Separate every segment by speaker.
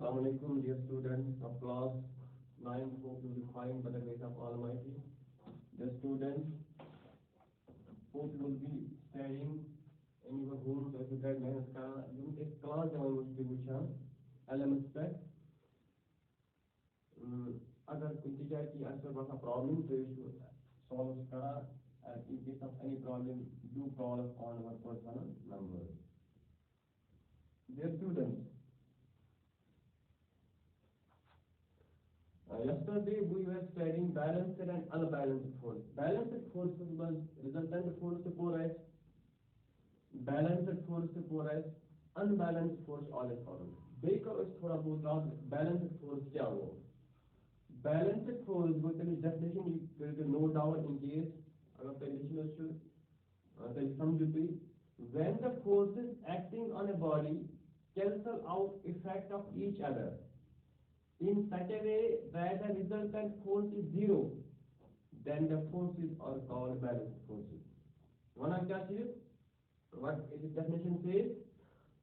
Speaker 1: Assalamu alaikum, dear students of class 9. Hope you will find by the grace of Almighty. The students, hope you will be studying in your home. So if you get my class distribution, LMS अगर कुछ चीज़ की answer बसा problem तो you solve करा. In case of any problem, do call on our personal number. Dear students, yesterday we were studying balanced and unbalanced force. Balanced force was resultant force for S, balanced force for S, unbalanced force all is followed. देखो इस थोड़ा बहुत balanced force क्या हो? Balanced force वो तेरी definition you note down in case अगर conditional should तेरी समझती. When the forces acting on a body cancel out effect of each other in such a way that the resultant force is zero, then the forces are called balanced forces. One of what the definition says,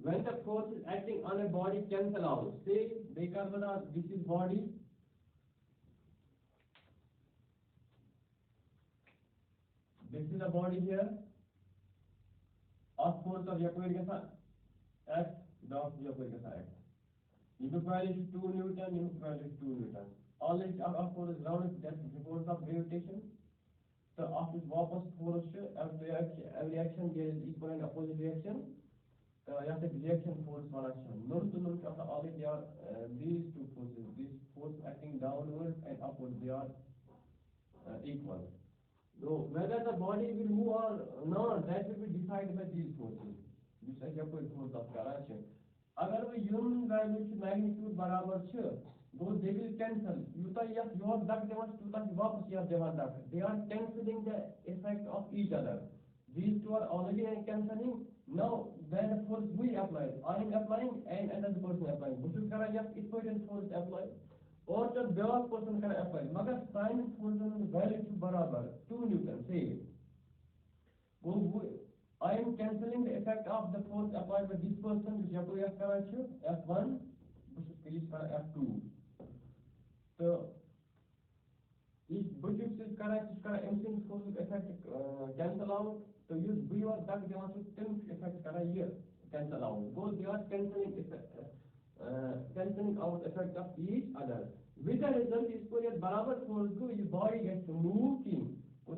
Speaker 1: when the forces acting on a body cancel out. Say, this is body, this is a body here, of force of X, the of X. Input value is 2 Newton, input value is 2 Newton. All this of force is ground, that's the force of gravitation. So after वापस force every action there is equal and opposite reaction. You have to reaction force one action. None to none after all they are these two forces. This force acting downward and upward they are equal. So whether the body will move or not, that will be decided by these forces. This is a force of action. अगर वो unit value की magnitude बराबर छ वो they will cancel युता या your duck देवन टूटा वापस या देवन डक they are cancelling the effect of each other these two are already cancelling. Now when the force we apply, I am applying and another person applying, वो should करा या इस person force apply और जब दूसरा person करा apply मगर sin force में वैल्यू की बराबर 2 न्यूटन से वो I am cancelling the effect of the force applied by this person, which F1, which is F2. So, if which is correct, anything force effect cancel out. So use B or that they want to effect here cancel out. Both they are cancelling cancelling out effect of each other. With the result is for your barabar force go your body gets moved in. So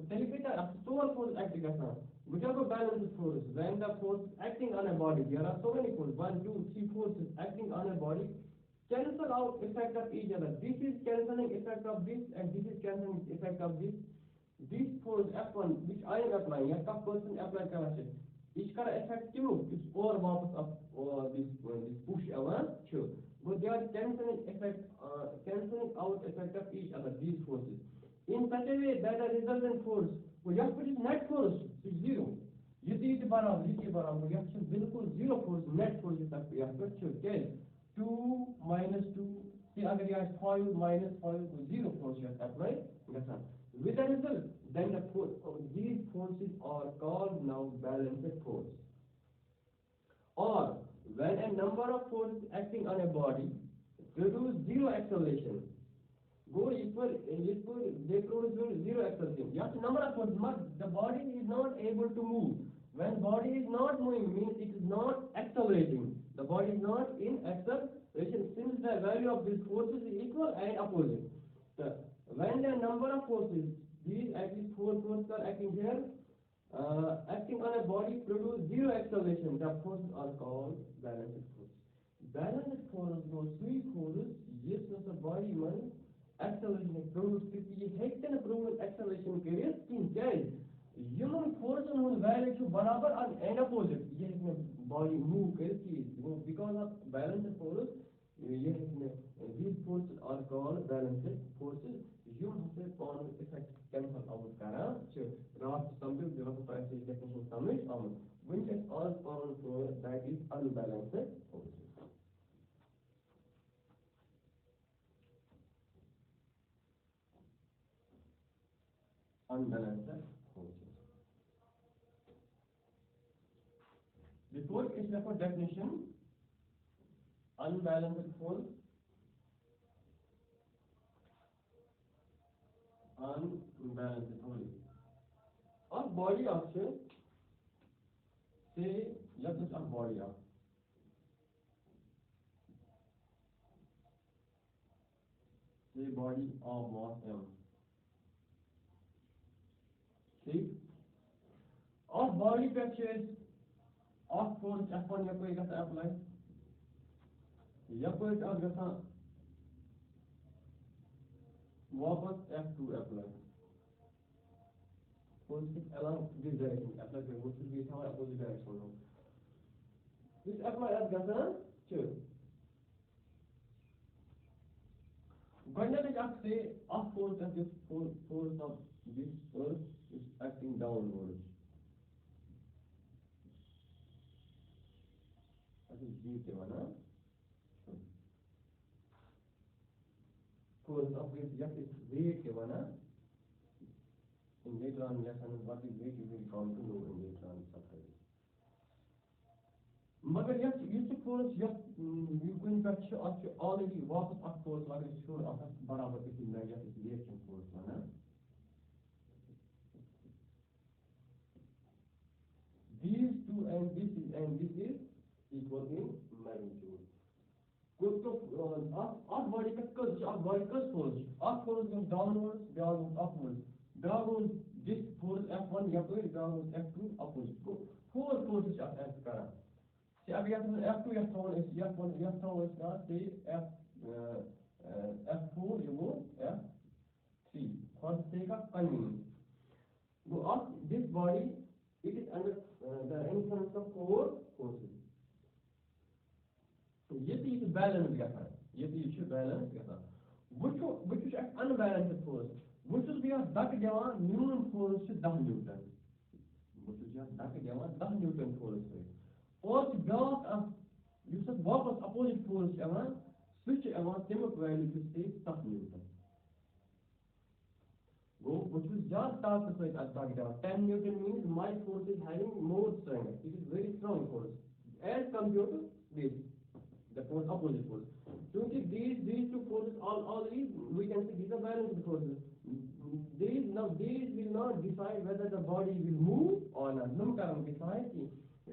Speaker 1: so force acting as whichever balance force, when the force acting on a body, there are so many forces, 1, 2, 3 forces acting on a body, cancel out effect of each other. This is cancelling effect of this and this is cancelling effect of this. This force F1 which I am applying, a person apply correction. Each effect too is over wapas of this push over sure. But they are cancelling effect cancelling out effect of each other, these forces. In such a way that the resultant force वो यहाँ पर net force is zero. ये बराबर यहाँ से बिल्कुल zero force net force तक यहाँ पर क्या 2 minus 2 से अगर यहाँ 5 minus 5 zero force यहाँ apply करना. With the result, then the force these forces are called now balanced force. Or when a number of forces acting on a body produce zero acceleration. Go equal they produce zero acceleration. Yes, number of forces, the body is not able to move. When body is not moving, means it is not accelerating. The body is not in acceleration since the value of these forces is equal and opposite. So, when the number of forces, these at least 4 forces are acting here, acting on a body produce zero acceleration, the forces are called balanced forces. Balanced forces, those 3 forces, yes, the body man. Acceleration proves ये हेक्टन proves acceleration period तीन क्या है human force उन value के बराबर and opposite ये इसमें body move करती है वो because of balanced force ये इसमें these forces are called balanced forces human से कौन effect cancel out करा जो रात समझो जो आप पैसे definition समझ आम which is all found for that is unbalanced forces. Unbalanced forces. Before it's for definition, unbalanced force unbalanced only. Our body also say let us our body up. Say body of mass M. See, our body pictures of force F1 yapayı gasa apply. Yapayı az gasa वापस F2 apply. Force along this direction apply करें वो भी था opposite direction में. This apply as gasa चल. When I say of force of this force of this earth is acting downwards. That is G Devana. Force of this F is weight Devana. In later on lesson, what is weight you will come to know in later on chapter. मगर यह force यह Ukraine का already वापस अक force वाले शोर अक बराबर किसी में यह reaction force वाला. These two and this is equal in magnitude. कुछ तो आप body का force goes downwards, downwards, upwards. Downwards this force F1 या कोई downwards F2 upwards. को four forces आप ऐड करा. See, अब यहाँ F2 यहाँ is ना say F4 remove F3 for the sake of convenience. So of this body it is under the influence of four forces. So ये तो इसे balance करता है. ये तो इसे balance करता है. Which is an unbalanced force. Which is भी दक जवान minimum force से 10 Newton. Which is दक जवान 10 Newton force है. और ब्याक युस वापस opposite force यवान switch यवान तमिक value to say 7 Newton. Go which is just task with attack down 10 Newton means my force is having more strength. It is very strong force as compared to this the force opposite force. So these two forces all these we can say these are balanced forces. These will not decide whether the body will move or not. No can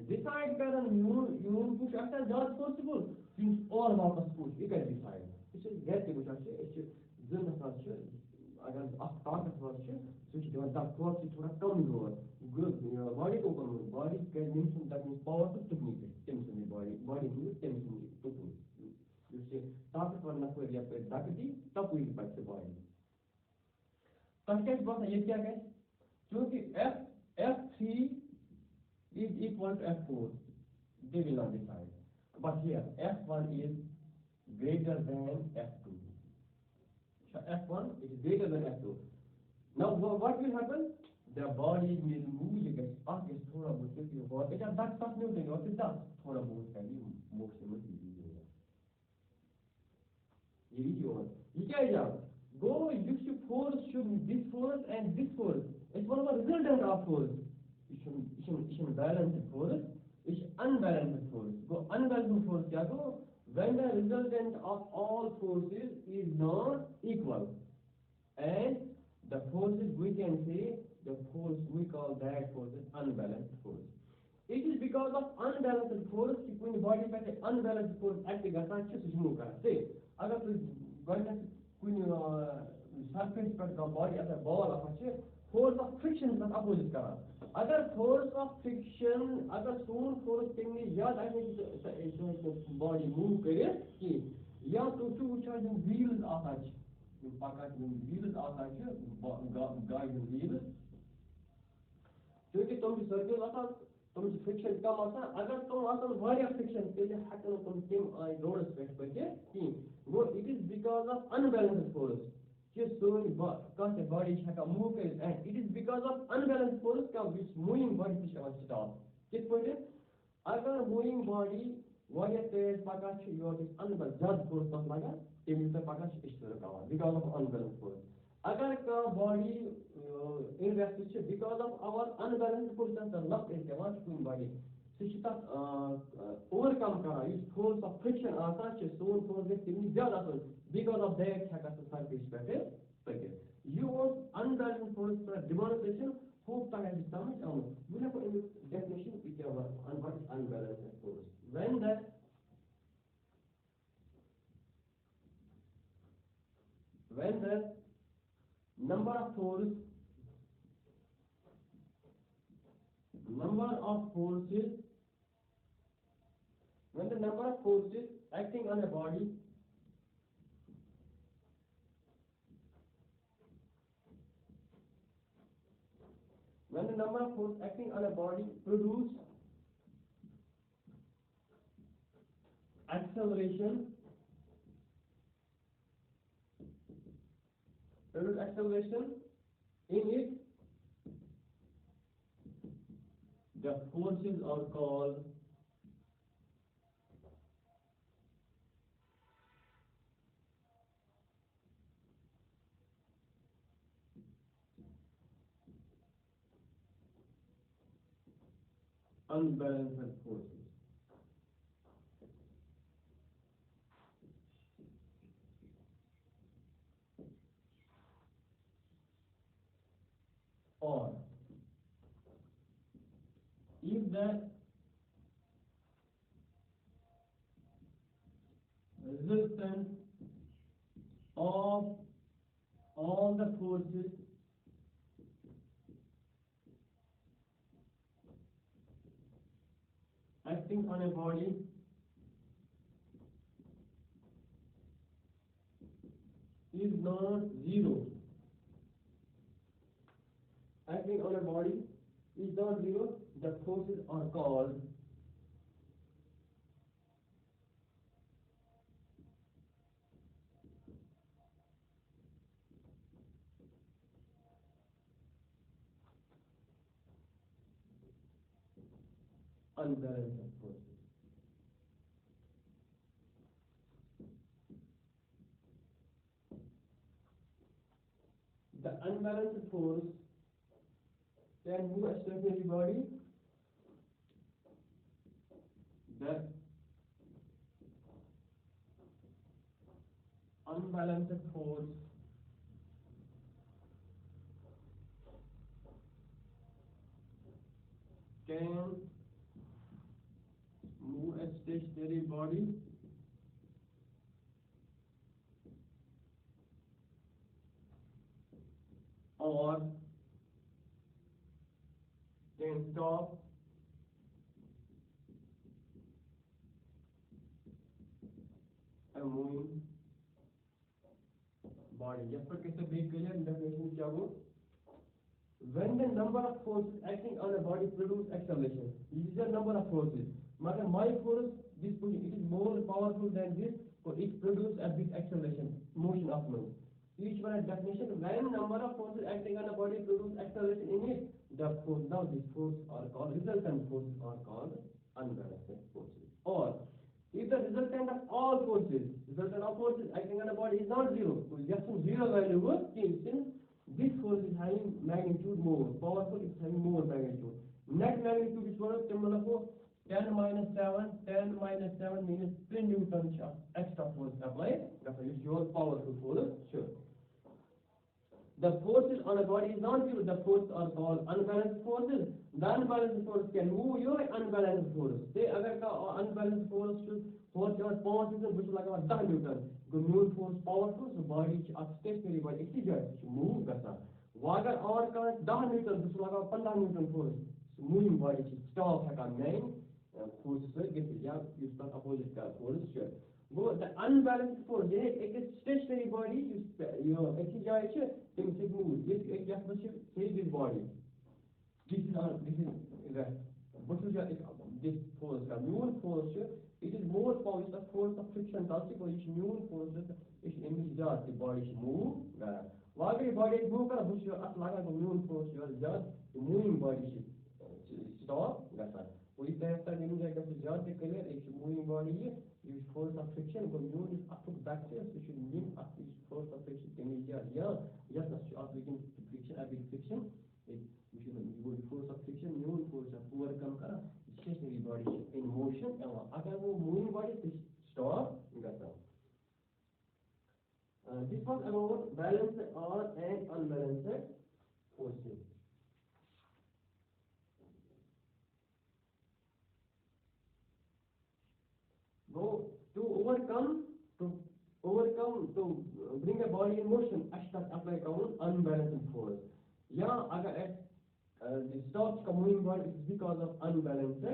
Speaker 1: decide करें यून push ऐसा ज़्यादा possible since all वापस push ये कर decide इसे get के कुछ अच्छे इसे ज़िंदा साथ अगर आप ताकत वाले switch जो है force से थोड़ा कम हुआ body को कम body के निम्न तक में power तो टूटनी है tension body में tension टूटनी जिससे ताकत वाला कोई या पे ताकती तब कोई बात से body तब बात ये क्या है क्योंकि F3 is equal to F4, they will not decide. But here, F1 is greater than F2. So F1 is greater than F2. Now what will happen? The body will move against थोड़ा बहुत क्योंकि बहुत अच्छा 10 Newton और फिर 10 थोड़ा बहुत कहीं maximum ये क्या है यार? Go use force should this force and this force. It's one of the resultant of force. It's balanced force. It's unbalanced force. Go unbalanced force क्या go? When the resultant of all forces is not equal, and the forces we can say the force we call that force is unbalanced force. It is because of unbalanced force कि कोई body पे unbalanced force act करता है अच्छे move करता है. See, अगर कोई कोई surface पर का body अगर ball अपने force of friction का opposite करा. अगर force of friction अगर soon force कितनी ज़्यादा है कि body move करे कि या तो जो wheels आता है जो पका जो wheels आता है guide wheels क्योंकि तुम सर्कल आता तुम फ्रिक्शन कम आता अगर तुम आता वारिया फ्रिक्शन के लिए हटनो तुम टीम आई रोड स्पेस पर के कि वो it is because of unbalanced force कि सोनी कांसे बॉडी छका मूव करे and it is because of unbalanced force का which moving body is on stop किस पॉइंट अगर मूविंग बॉडी वारिया तेज पका छ योर इज अनबैलेंस्ड ज्यादा फोर्स तक लगा टीम से पका छ इस तरह का बिकॉज़ ऑफ अनबैलेंस्ड फोर्स अगर का बॉडी इनवेस्ट छ because of our unbalanced force the lock is देवान टू बॉडी सिस्टा ओवरकम करा इस फोर्स ऑफ फ्रिक्शन आता छ सोन फोर्स के कितनी ज्यादा हो बिकॉज़ ऑफ दैट छका सरफेस पे You want unbalanced force for demonstration. Hope that has something on. We have a definition which are what is unbalanced force. When the number of forces when the number of forces acting on a body produce acceleration in it, the forces are called unbalanced forces. Or if the resistance of all the forces acting on a body is not zero. Acting on a body is not zero. The forces are called unbalanced forces. The unbalanced force can move a stationary body. The unbalanced force can move a stationary body or can stop a moving body. Just for कैसे break करिए definition क्या हो? When the number of forces acting on a body produce acceleration, this is the number of forces. Matlab my force, this it is more powerful than this, so it produces a big acceleration, motion of mass. Each one has definition. When number of forces acting on a body produce acceleration in it, the force, now these forces are called resultant forces are called unbalanced forces. Or if the resultant of forces acting on a body is not zero, so just zero value will change. Since this force is having magnitude more powerful, it's having more magnitude. Net magnitude is what similar for 10 minus 7 means 3 newtons of extra force applied. That's your powerful force. Sure. The forces on a body is not zero. The forces are called unbalanced forces. The unbalanced force can move your unbalanced force. Say, अगर का unbalanced force force और power is which लगा 10 newton. The move force powerful, so body of stationary body इसी जगह move करता. वागर और का 10 newton which लगा 15 newton force. So moving body stop है का 9 forces से किसी या इस पर opposite का force sure. The unbalanced force, एक stationary body, ऐसी जगह है इनसे move. एक या say this body. This is the what is this force? The move force, it is more powerful. The force of friction also is move force. Is in the body move. वाकई body move करा Bush अस लगा तो move force your just moving body stop गसा. कोई तरह नहीं जाएगा तो ज्यादा करें एक moving body है. Use force of friction को move is up to back stairs. So should move up is force of friction can be just as you are making friction a big friction. You should use force of friction, move force of overcome करा. Stationary body in motion. अगर वो moving body stop गसा. This was about balanced or an unbalanced forces. Go to overcome to bring a body in motion. Ashtak apply kaun unbalanced force. Yeah, agar the stops moving body is because of unbalanced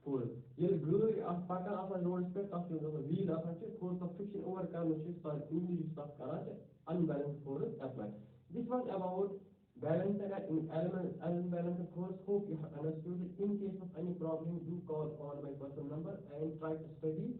Speaker 1: force. Yel glue of paka of a road space of the wheel of a force of friction overcome which is for injury stop karate unbalanced force apply. This was about balanced and unbalanced force. Hope you have understood it. In case of any problem, do call on my personal number and try to study